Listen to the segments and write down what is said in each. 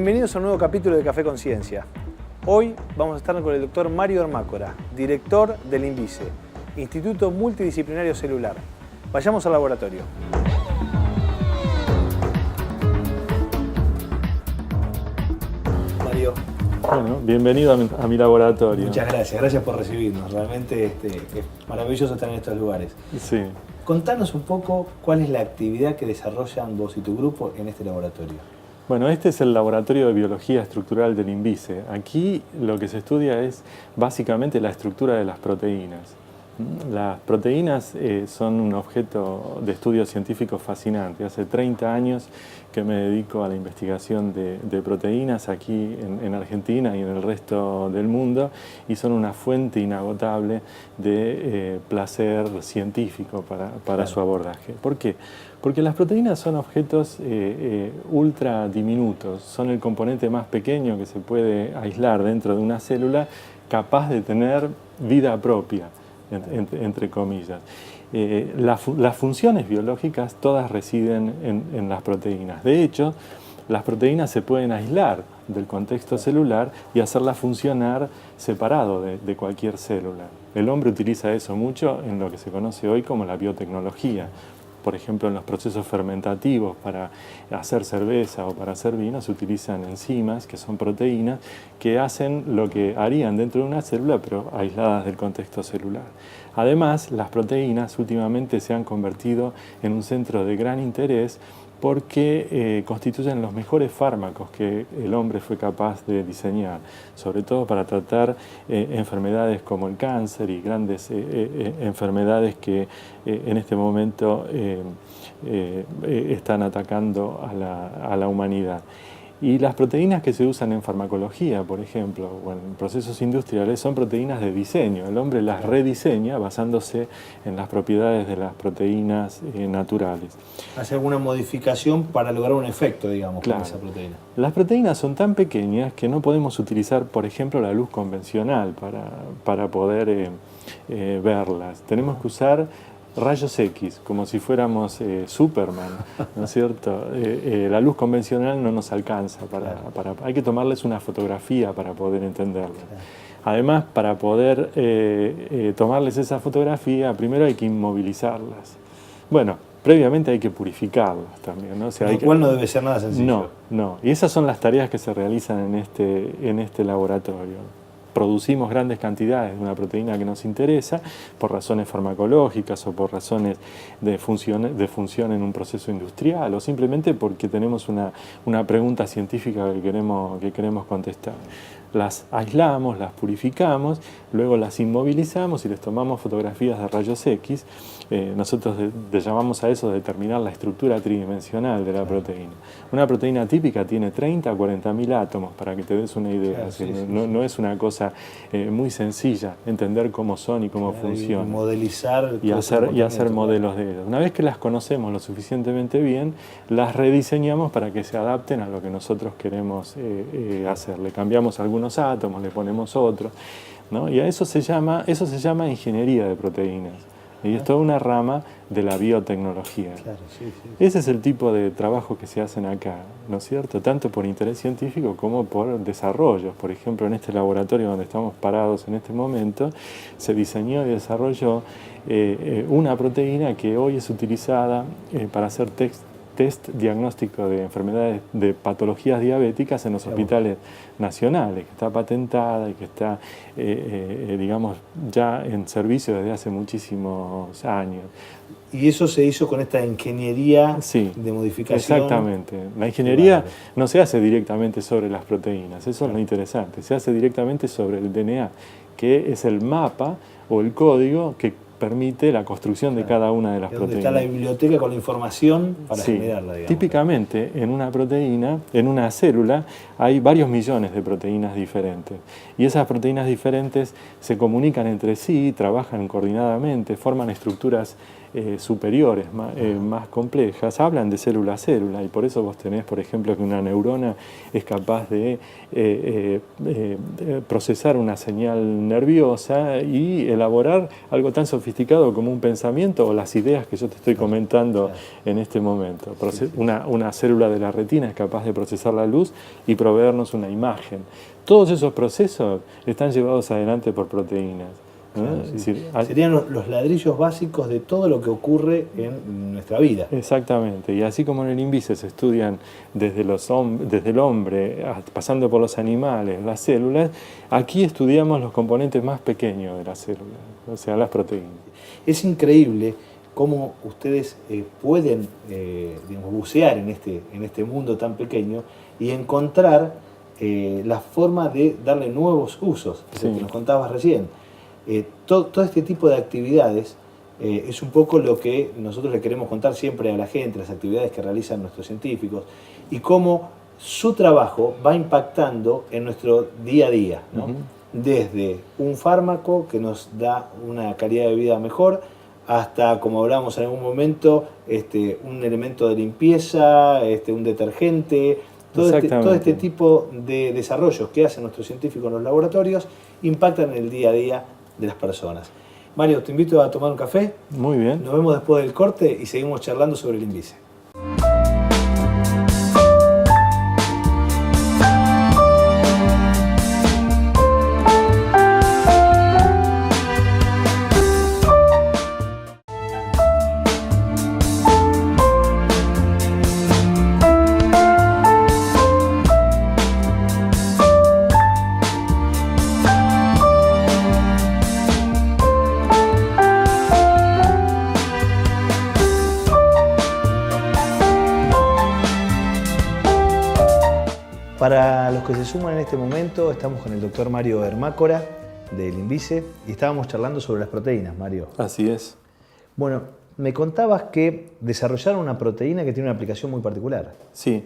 Bienvenidos a un nuevo capítulo de Café Conciencia. Hoy vamos a estar con el doctor Mario Ermácora, director del INVICE, Instituto Multidisciplinario Celular. Vayamos al laboratorio. Mario. Bueno, bienvenido a mi laboratorio. Muchas gracias por recibirnos. Realmente es maravilloso estar en estos lugares. Sí. Contanos un poco cuál es la actividad que desarrollan vos y tu grupo en este laboratorio. Bueno, este es el Laboratorio de Biología Estructural del INVICE. Aquí lo que se estudia es básicamente la estructura de las proteínas. Las proteínas son un objeto de estudio científico fascinante. Hace 30 años que me dedico a la investigación de proteínas aquí en Argentina y en el resto del mundo, y son una fuente inagotable de placer científico para su abordaje. ¿Por qué? Porque las proteínas son objetos ultra diminutos, son el componente más pequeño que se puede aislar dentro de una célula, capaz de tener vida propia, entre comillas. Las funciones biológicas todas residen en las proteínas. De hecho, las proteínas se pueden aislar del contexto celular y hacerlas funcionar separado de cualquier célula. El hombre utiliza eso mucho en lo que se conoce hoy como la biotecnología. Por ejemplo, en los procesos fermentativos para hacer cerveza o para hacer vino se utilizan enzimas, que son proteínas, que hacen lo que harían dentro de una célula, pero aisladas del contexto celular. Además, las proteínas últimamente se han convertido en un centro de gran interés porque constituyen los mejores fármacos que el hombre fue capaz de diseñar, sobre todo para tratar enfermedades como el cáncer y grandes enfermedades que en este momento están atacando a la humanidad. Y las proteínas que se usan en farmacología, por ejemplo, o en procesos industriales, son proteínas de diseño. El hombre las rediseña basándose en las propiedades de las proteínas naturales. ¿Hace alguna modificación para lograr un efecto, digamos, claro, con esa proteína? Las proteínas son tan pequeñas que no podemos utilizar, por ejemplo, la luz convencional para poder verlas. Tenemos que usar rayos X, como si fuéramos Superman, ¿no es cierto? La luz convencional no nos alcanza, hay que tomarles una fotografía para poder entenderla. Además, para poder tomarles esa fotografía, primero hay que inmovilizarlas. Bueno, previamente hay que purificarlas también, ¿no? O sea, lo cual no debe ser nada sencillo. No. Y esas son las tareas que se realizan en este laboratorio. Producimos grandes cantidades de una proteína que nos interesa por razones farmacológicas o por razones de función en un proceso industrial o simplemente porque tenemos una pregunta científica que queremos contestar. Las aislamos, las purificamos, luego las inmovilizamos y les tomamos fotografías de rayos X. Nosotros llamamos a eso determinar la estructura tridimensional de la proteína. Una proteína típica tiene 30 a 40.000 átomos, para que te des una idea. Claro, sí. No es una cosa muy sencilla entender cómo son y cómo funcionan. Modelizar y hacer modelos de ellos. Una vez que las conocemos lo suficientemente bien, las rediseñamos para que se adapten a lo que nosotros queremos hacer. Le cambiamos algunos átomos, le ponemos otros, ¿no? Y a eso se llama ingeniería de proteínas. Y es toda una rama de la biotecnología. Claro, sí. Ese es el tipo de trabajo que se hacen acá, ¿no es cierto? Tanto por interés científico como por desarrollos. Por ejemplo, en este laboratorio donde estamos parados en este momento, se diseñó y desarrolló una proteína que hoy es utilizada para hacer test diagnóstico de enfermedades, de patologías diabéticas en los hospitales nacionales, que está patentada y que está, digamos, ya en servicio desde hace muchísimos años. Y eso se hizo con esta ingeniería de modificación. Exactamente. La ingeniería no se hace directamente sobre las proteínas, eso es lo interesante, se hace directamente sobre el DNA, que es el mapa o el código que permite la construcción de cada una de las proteínas. Está la biblioteca con la información para generarla, digamos. Típicamente en una proteína, en una célula, hay varios millones de proteínas diferentes. Y esas proteínas diferentes se comunican entre sí, trabajan coordinadamente, forman estructuras superiores, más complejas, hablan de célula a célula, y por eso vos tenés, por ejemplo, que una neurona es capaz de procesar una señal nerviosa y elaborar algo tan sofisticado como un pensamiento o las ideas que yo te estoy comentando en este momento. Una célula de la retina es capaz de procesar la luz y proveernos una imagen. Todos esos procesos están llevados adelante por proteínas. Claro, sí. Es decir, serían los ladrillos básicos de todo lo que ocurre en nuestra vida. Exactamente, y así como en el INVICE se estudian desde el hombre, pasando por los animales, las células, aquí estudiamos los componentes más pequeños de las células, o sea, las proteínas. Es increíble cómo ustedes pueden bucear en este mundo tan pequeño y encontrar la forma de darle nuevos usos, sí, que nos contabas recién. Todo este tipo de actividades es un poco lo que nosotros le queremos contar siempre a la gente, las actividades que realizan nuestros científicos y cómo su trabajo va impactando en nuestro día a día, ¿no? Desde un fármaco que nos da una calidad de vida mejor hasta, como hablábamos en algún momento, un elemento de limpieza, un detergente. Todo este tipo de desarrollos que hacen nuestros científicos en los laboratorios impactan en el día a día de las personas. Mario, te invito a tomar un café. Muy bien. Nos vemos después del corte y seguimos charlando sobre el INVICE. Para los que se suman en este momento, estamos con el doctor Mario Ermácora del INVICE y estábamos charlando sobre las proteínas, Mario. Así es. Bueno, me contabas que desarrollaron una proteína que tiene una aplicación muy particular. Sí,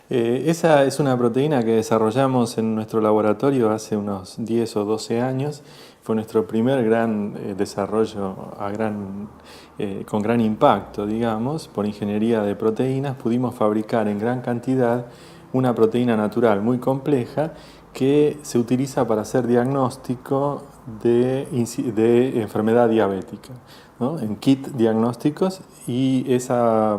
esa es una proteína que desarrollamos en nuestro laboratorio hace unos 10 o 12 años. Fue nuestro primer gran desarrollo con gran impacto, digamos, por ingeniería de proteínas. Pudimos fabricar en gran cantidad una proteína natural muy compleja que se utiliza para hacer diagnóstico de enfermedad diabética, ¿no? En kit diagnósticos, y esa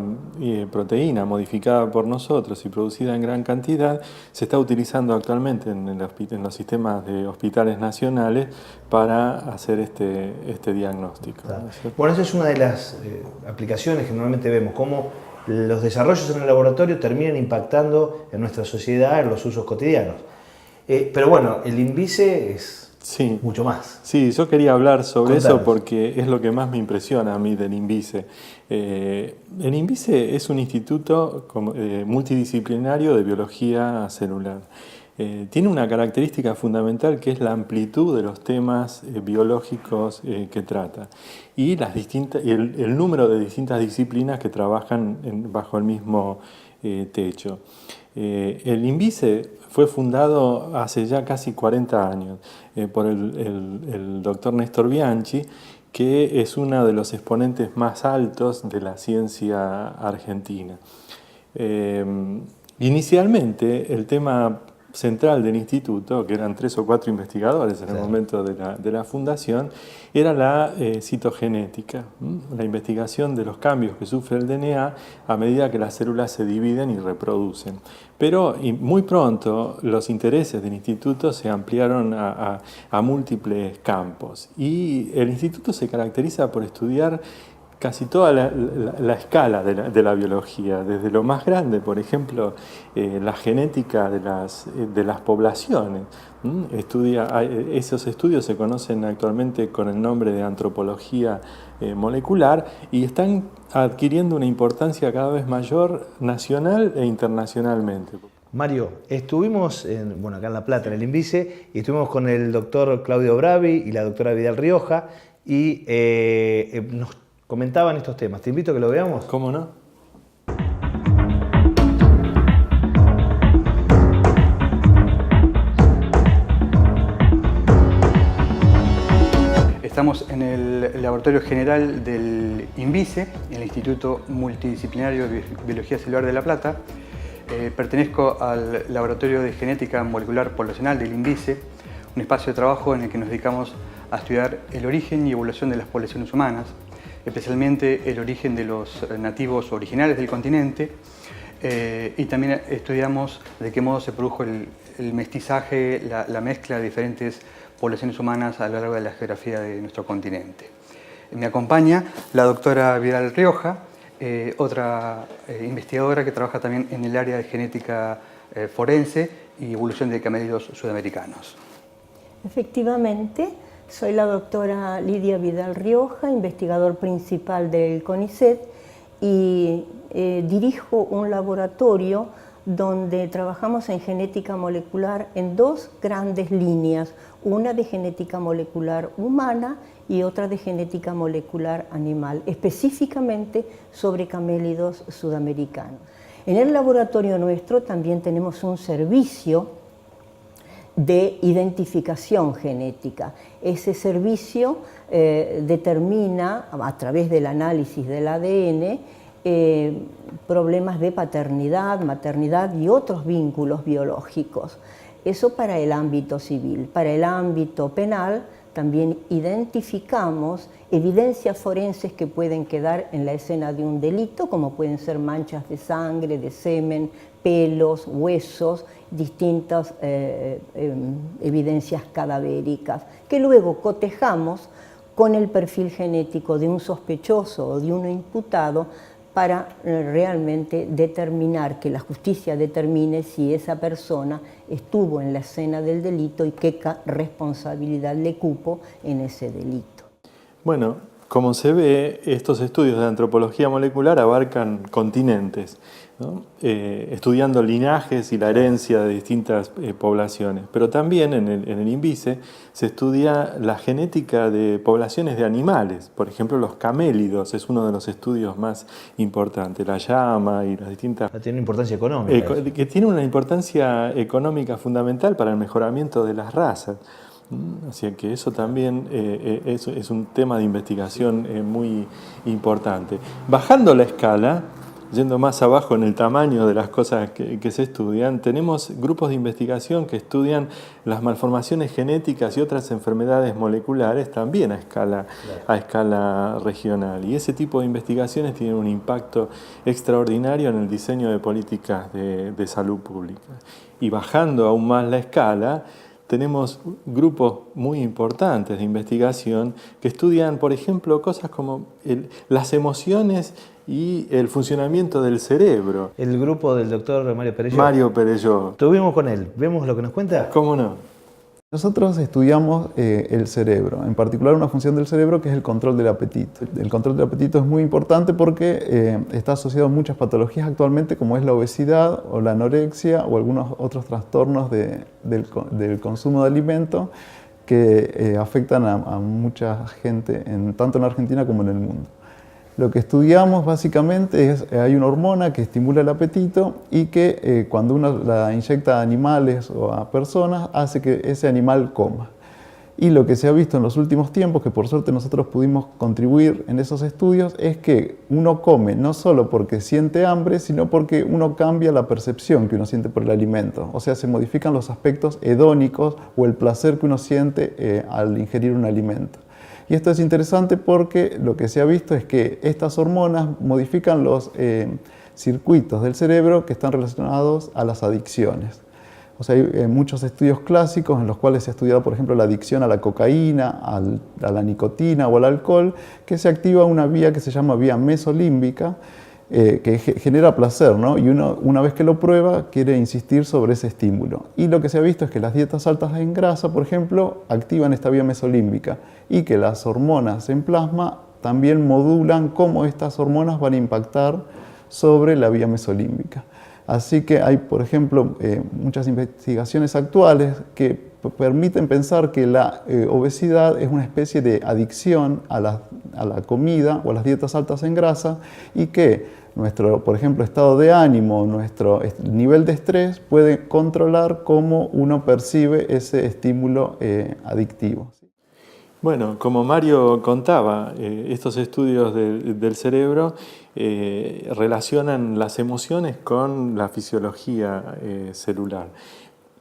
proteína modificada por nosotros y producida en gran cantidad se está utilizando actualmente en los sistemas de hospitales nacionales para hacer este diagnóstico. Claro. Bueno, esa es una de las aplicaciones que normalmente vemos, cómo los desarrollos en el laboratorio terminan impactando en nuestra sociedad, en los usos cotidianos. Pero bueno, el INVICE es mucho más. Sí, yo quería hablar sobre eso porque es lo que más me impresiona a mí del INVICE. El INVICE es un instituto multidisciplinario de biología celular. Tiene una característica fundamental que es la amplitud de los temas biológicos que trata y el número de distintas disciplinas que trabajan bajo el mismo techo. El INVICE fue fundado hace ya casi 40 años por el doctor Néstor Bianchi, que es uno de los exponentes más altos de la ciencia argentina. Inicialmente, el tema central del instituto, que eran 3 o 4 investigadores en el momento de la fundación, era la citogenética, la investigación de los cambios que sufre el DNA a medida que las células se dividen y reproducen. Pero muy pronto los intereses del instituto se ampliaron a múltiples campos, y el instituto se caracteriza por estudiar casi toda la escala de la biología, desde lo más grande, por ejemplo, la genética de las poblaciones. Esos estudios se conocen actualmente con el nombre de antropología molecular y están adquiriendo una importancia cada vez mayor nacional e internacionalmente. Mario, estuvimos acá en La Plata, en el INVICE, y estuvimos con el doctor Claudio Bravi y la doctora Vidal Rioja, y nos comentaban estos temas. Te invito a que lo veamos. ¿Cómo no? Estamos en el Laboratorio General del INVICE, el Instituto Multidisciplinario de Biología Celular de La Plata. Pertenezco al Laboratorio de Genética Molecular Poblacional del INVICE, un espacio de trabajo en el que nos dedicamos a estudiar el origen y evolución de las poblaciones humanas, especialmente el origen de los nativos originales del continente, y también estudiamos de qué modo se produjo el mestizaje, la mezcla de diferentes poblaciones humanas a lo largo de la geografía de nuestro continente. Me acompaña la doctora Vidal Rioja, otra investigadora que trabaja también en el área de genética forense y evolución de camélidos sudamericanos. Efectivamente, soy la doctora Lidia Vidal Rioja, investigador principal del CONICET, y dirijo un laboratorio donde trabajamos en genética molecular en dos grandes líneas, una de genética molecular humana y otra de genética molecular animal, específicamente sobre camélidos sudamericanos. En el laboratorio nuestro también tenemos un servicio de identificación genética. Ese servicio determina, a través del análisis del ADN, problemas de paternidad, maternidad y otros vínculos biológicos. Eso para el ámbito civil. Para el ámbito penal también identificamos evidencias forenses que pueden quedar en la escena de un delito, como pueden ser manchas de sangre, de semen, pelos, huesos, distintas evidencias cadavéricas, que luego cotejamos con el perfil genético de un sospechoso o de un imputado para realmente determinar, que la justicia determine si esa persona estuvo en la escena del delito y qué responsabilidad le cupo en ese delito. Bueno, como se ve, estos estudios de antropología molecular abarcan continentes, ¿no? Estudiando linajes y la herencia de distintas poblaciones. Pero también en el INVICE se estudia la genética de poblaciones de animales. Por ejemplo, los camélidos es uno de los estudios más importantes. La llama y las distintas... Tiene importancia económica. Que tiene una importancia económica fundamental para el mejoramiento de las razas. Así que eso también es un tema de investigación muy importante. Bajando la escala, yendo más abajo en el tamaño de las cosas que se estudian, tenemos grupos de investigación que estudian las malformaciones genéticas y otras enfermedades moleculares también a escala regional. Y ese tipo de investigaciones tienen un impacto extraordinario en el diseño de políticas de salud pública. Y bajando aún más la escala, tenemos grupos muy importantes de investigación que estudian, por ejemplo, cosas como las emociones y el funcionamiento del cerebro. El grupo del doctor Mario Perelló. Mario Perelló. Estuvimos con él. ¿Vemos lo que nos cuenta? ¿Cómo no? Nosotros estudiamos el cerebro, en particular una función del cerebro que es el control del apetito. El control del apetito es muy importante porque está asociado a muchas patologías actualmente, como es la obesidad o la anorexia o algunos otros trastornos del consumo de alimentos que afectan a mucha gente, tanto en Argentina como en el mundo. Lo que estudiamos básicamente es, hay una hormona que estimula el apetito y que cuando uno la inyecta a animales o a personas hace que ese animal coma. Y lo que se ha visto en los últimos tiempos, que por suerte nosotros pudimos contribuir en esos estudios, es que uno come no solo porque siente hambre, sino porque uno cambia la percepción que uno siente por el alimento. O sea, se modifican los aspectos hedónicos o el placer que uno siente al ingerir un alimento. Y esto es interesante porque lo que se ha visto es que estas hormonas modifican los circuitos del cerebro que están relacionados a las adicciones. O sea, hay muchos estudios clásicos en los cuales se ha estudiado, por ejemplo, la adicción a la cocaína, a la nicotina o al alcohol, que se activa una vía que se llama vía mesolímbica, que genera placer, ¿no? Y uno, una vez que lo prueba, quiere insistir sobre ese estímulo. Y lo que se ha visto es que las dietas altas en grasa, por ejemplo, activan esta vía mesolímbica y que las hormonas en plasma también modulan cómo estas hormonas van a impactar sobre la vía mesolímbica. Así que hay, por ejemplo, muchas investigaciones actuales que permiten pensar que la obesidad es una especie de adicción a la comida o a las dietas altas en grasa y que nuestro, por ejemplo, estado de ánimo, nuestro nivel de estrés puede controlar cómo uno percibe ese estímulo adictivo. Bueno, como Mario contaba, estos estudios del cerebro relacionan las emociones con la fisiología celular.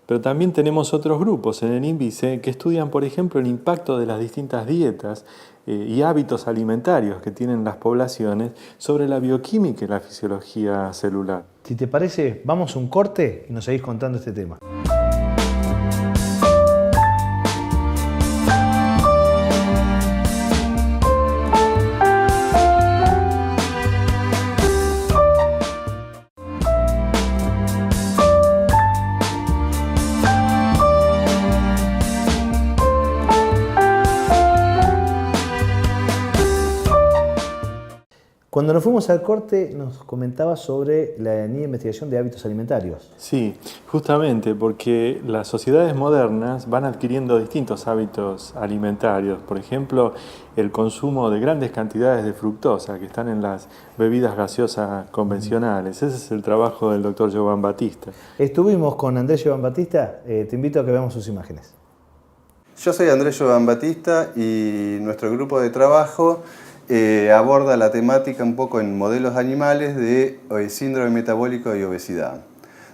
Pero también tenemos otros grupos en el INVICE que estudian, por ejemplo, el impacto de las distintas dietas y hábitos alimentarios que tienen las poblaciones sobre la bioquímica y la fisiología celular. Si te parece, vamos a un corte y nos seguís contando este tema. Cuando nos fuimos al corte nos comentabas sobre la línea de investigación de hábitos alimentarios. Sí, justamente porque las sociedades modernas van adquiriendo distintos hábitos alimentarios. Por ejemplo, el consumo de grandes cantidades de fructosa que están en las bebidas gaseosas convencionales. Ese es el trabajo del doctor Giovan Battista. Estuvimos con Andrés Giovan Battista, te invito a que veamos sus imágenes. Yo soy Andrés Giovan Battista y nuestro grupo de trabajo aborda la temática un poco en modelos animales de síndrome metabólico y obesidad.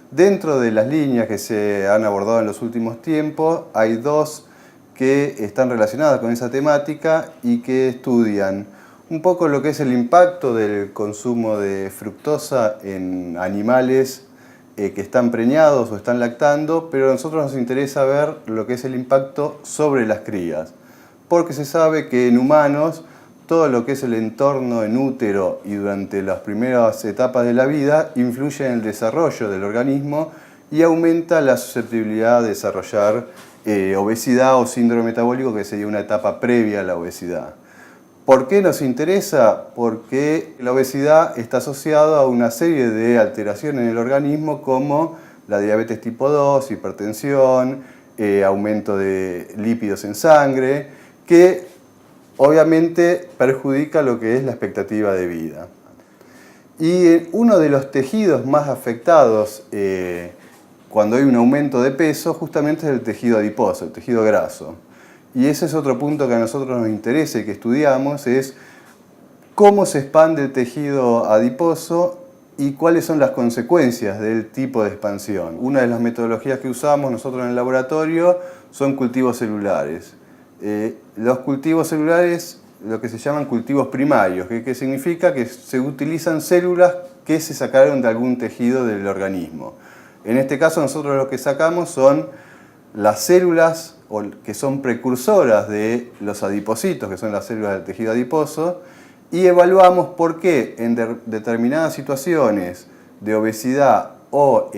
Dentro de las líneas que se han abordado en los últimos tiempos, hay dos que están relacionadas con esa temática y que estudian un poco lo que es el impacto del consumo de fructosa en animales que están preñados o están lactando, pero a nosotros nos interesa ver lo que es el impacto sobre las crías, porque se sabe que en humanos todo lo que es el entorno en útero y durante las primeras etapas de la vida influye en el desarrollo del organismo y aumenta la susceptibilidad de desarrollar obesidad o síndrome metabólico, que sería una etapa previa a la obesidad. ¿Por qué nos interesa? Porque la obesidad está asociada a una serie de alteraciones en el organismo como la diabetes tipo 2, hipertensión, aumento de lípidos en sangre, que obviamente perjudica lo que es la expectativa de vida. Y uno de los tejidos más afectados cuando hay un aumento de peso justamente es el tejido adiposo, el tejido graso. Y ese es otro punto que a nosotros nos interesa y que estudiamos, es cómo se expande el tejido adiposo y cuáles son las consecuencias del tipo de expansión. Una de las metodologías que usamos nosotros en el laboratorio son cultivos celulares. Los cultivos celulares, lo que se llaman cultivos primarios, que significa que se utilizan células que se sacaron de algún tejido del organismo. En este caso nosotros lo que sacamos son las células que son precursoras de los adipocitos, que son las células del tejido adiposo, y evaluamos por qué en determinadas situaciones de obesidad o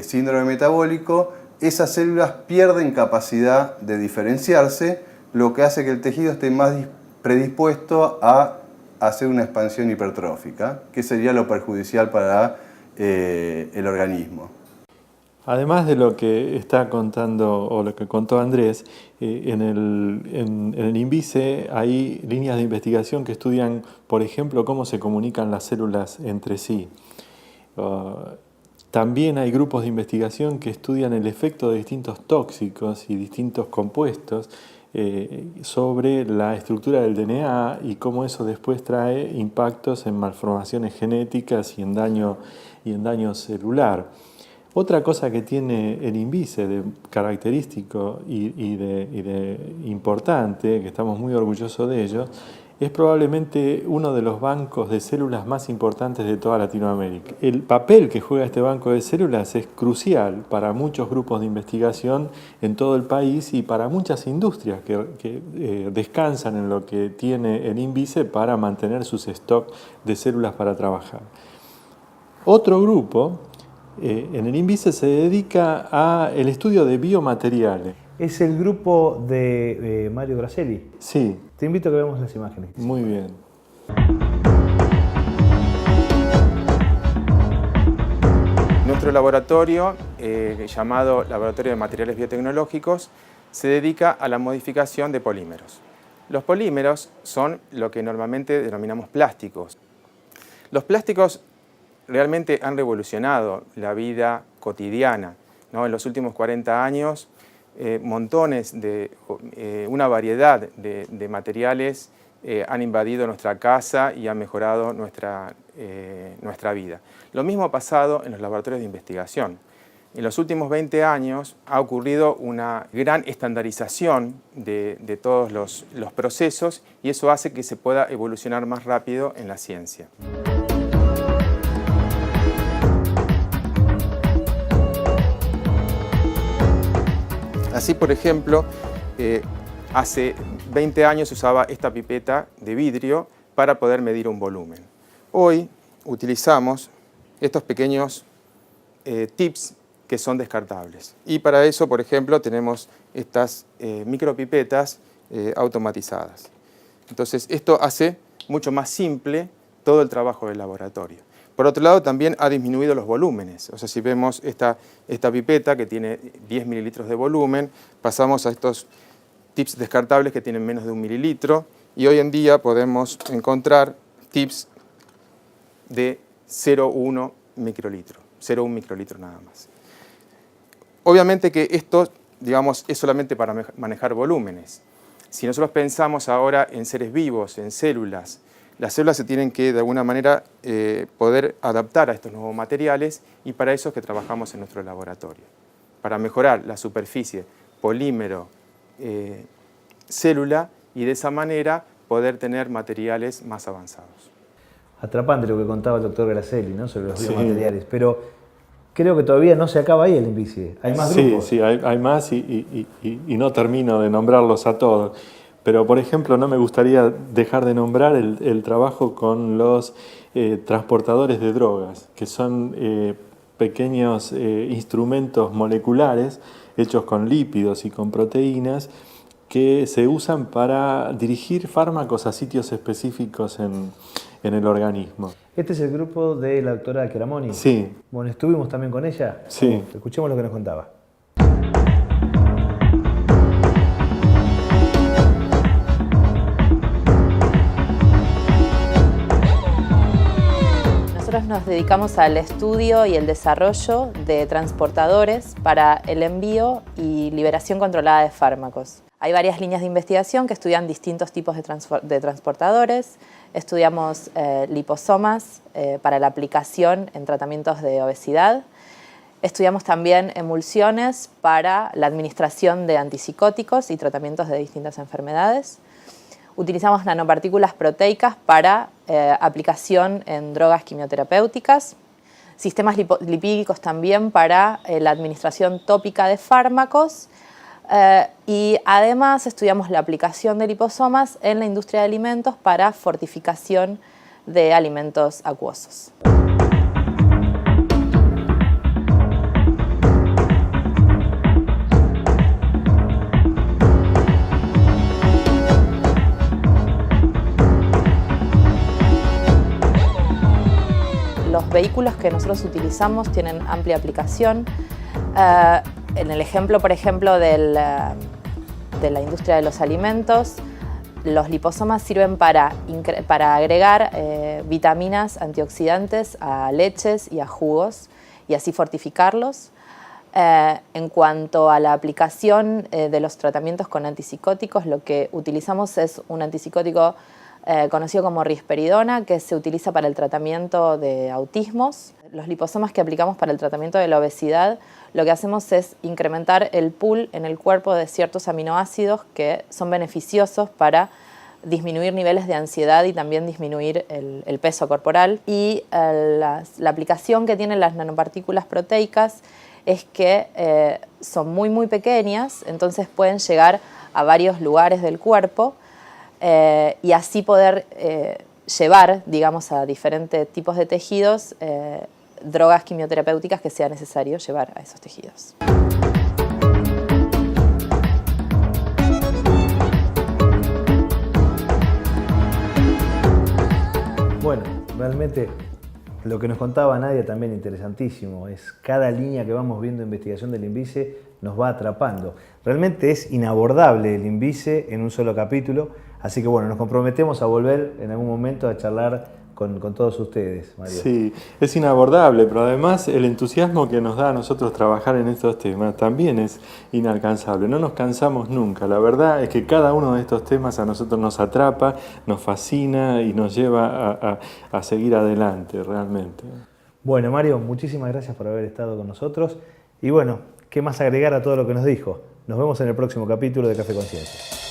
síndrome metabólico esas células pierden capacidad de diferenciarse, lo que hace que el tejido esté más predispuesto a hacer una expansión hipertrófica, que sería lo perjudicial para el organismo. Además de lo que está contando o lo que contó Andrés, en el INVICE hay líneas de investigación que estudian, por ejemplo, cómo se comunican las células entre sí. También hay grupos de investigación que estudian el efecto de distintos tóxicos y distintos compuestos sobre la estructura del DNA y cómo eso después trae impactos en malformaciones genéticas y en daño celular. Otra cosa que tiene el INVICE de característico y de importante, que estamos muy orgullosos de ello, es probablemente uno de los bancos de células más importantes de toda Latinoamérica. El papel que juega este banco de células es crucial para muchos grupos de investigación en todo el país y para muchas industrias que descansan en lo que tiene el INVICE para mantener sus stocks de células para trabajar. Otro grupo en el INVICE se dedica al estudio de biomateriales. Es el grupo de Mario Gracelli. Sí. Te invito a que veamos las imágenes. Muy bien. Nuestro laboratorio, llamado Laboratorio de Materiales Biotecnológicos, se dedica a la modificación de polímeros. Los polímeros son lo que normalmente denominamos plásticos. Los plásticos realmente han revolucionado la vida cotidiana, ¿no? En los últimos 40 años montones de, una variedad de materiales han invadido nuestra casa y han mejorado nuestra vida. Lo mismo ha pasado en los laboratorios de investigación. En los últimos 20 años ha ocurrido una gran estandarización de todos los procesos y eso hace que se pueda evolucionar más rápido en la ciencia. Así, por ejemplo, hace 20 años se usaba esta pipeta de vidrio para poder medir un volumen. Hoy utilizamos estos pequeños tips que son descartables. Y para eso, por ejemplo, tenemos estas micropipetas automatizadas. Entonces, esto hace mucho más simple todo el trabajo del laboratorio. Por otro lado, también ha disminuido los volúmenes. O sea, si vemos esta pipeta que tiene 10 mililitros de volumen, pasamos a estos tips descartables que tienen menos de 1 mililitro y hoy en día podemos encontrar tips de 0,1 microlitro, 0,1 microlitro nada más. Obviamente que esto, digamos, es solamente para manejar volúmenes. Si nosotros pensamos ahora en seres vivos, en células, las células se tienen que, de alguna manera, poder adaptar a estos nuevos materiales y para eso es que trabajamos en nuestro laboratorio. Para mejorar la superficie, polímero, célula y de esa manera poder tener materiales más avanzados. Atrapante lo que contaba el doctor Gracelli, ¿no?, sobre los biomateriales, pero creo que todavía no se acaba ahí el INVICE. ¿Hay más grupos? Sí, hay más y no termino de nombrarlos a todos. Pero, por ejemplo, no me gustaría dejar de nombrar el trabajo con los transportadores de drogas, que son pequeños instrumentos moleculares hechos con lípidos y con proteínas que se usan para dirigir fármacos a sitios específicos en el organismo. Este es el grupo de la doctora Chiaramoni. Sí. Bueno, estuvimos también con ella. Sí. Escuchemos lo que nos contaba. Nosotros nos dedicamos al estudio y el desarrollo de transportadores para el envío y liberación controlada de fármacos. Hay varias líneas de investigación que estudian distintos tipos de transportadores. Estudiamos liposomas para la aplicación en tratamientos de obesidad. Estudiamos también emulsiones para la administración de antipsicóticos y tratamientos de distintas enfermedades. Utilizamos nanopartículas proteicas para aplicación en drogas quimioterapéuticas. Sistemas lipídicos también para la administración tópica de fármacos. Y además estudiamos la aplicación de liposomas en la industria de alimentos para fortificación de alimentos acuosos. Los vehículos que nosotros utilizamos tienen amplia aplicación. En el ejemplo, por ejemplo, de la industria de los alimentos, los liposomas sirven para agregar vitaminas antioxidantes a leches y a jugos y así fortificarlos. En cuanto a la aplicación de los tratamientos con antipsicóticos, lo que utilizamos es un antipsicótico conocido como risperidona, que se utiliza para el tratamiento de autismos. Los liposomas que aplicamos para el tratamiento de la obesidad, lo que hacemos es incrementar el pool en el cuerpo de ciertos aminoácidos que son beneficiosos para disminuir niveles de ansiedad y también disminuir el peso corporal. Y la aplicación que tienen las nanopartículas proteicas es que son muy pequeñas, entonces pueden llegar a varios lugares del cuerpo y así poder llevar, digamos, a diferentes tipos de tejidos drogas quimioterapéuticas que sea necesario llevar a esos tejidos. Bueno, realmente lo que nos contaba Nadia también interesantísimo, es cada línea que vamos viendo de investigación del INVICE nos va atrapando. Realmente es inabordable el INVICE en un solo capítulo, así que bueno, nos comprometemos a volver en algún momento a charlar con todos ustedes, Mario. Sí, es inabordable, pero además el entusiasmo que nos da a nosotros trabajar en estos temas también es inalcanzable. No nos cansamos nunca. La verdad es que cada uno de estos temas a nosotros nos atrapa, nos fascina y nos lleva a seguir adelante realmente. Bueno, Mario, muchísimas gracias por haber estado con nosotros. Y bueno, ¿qué más agregar a todo lo que nos dijo? Nos vemos en el próximo capítulo de Café Conciencia.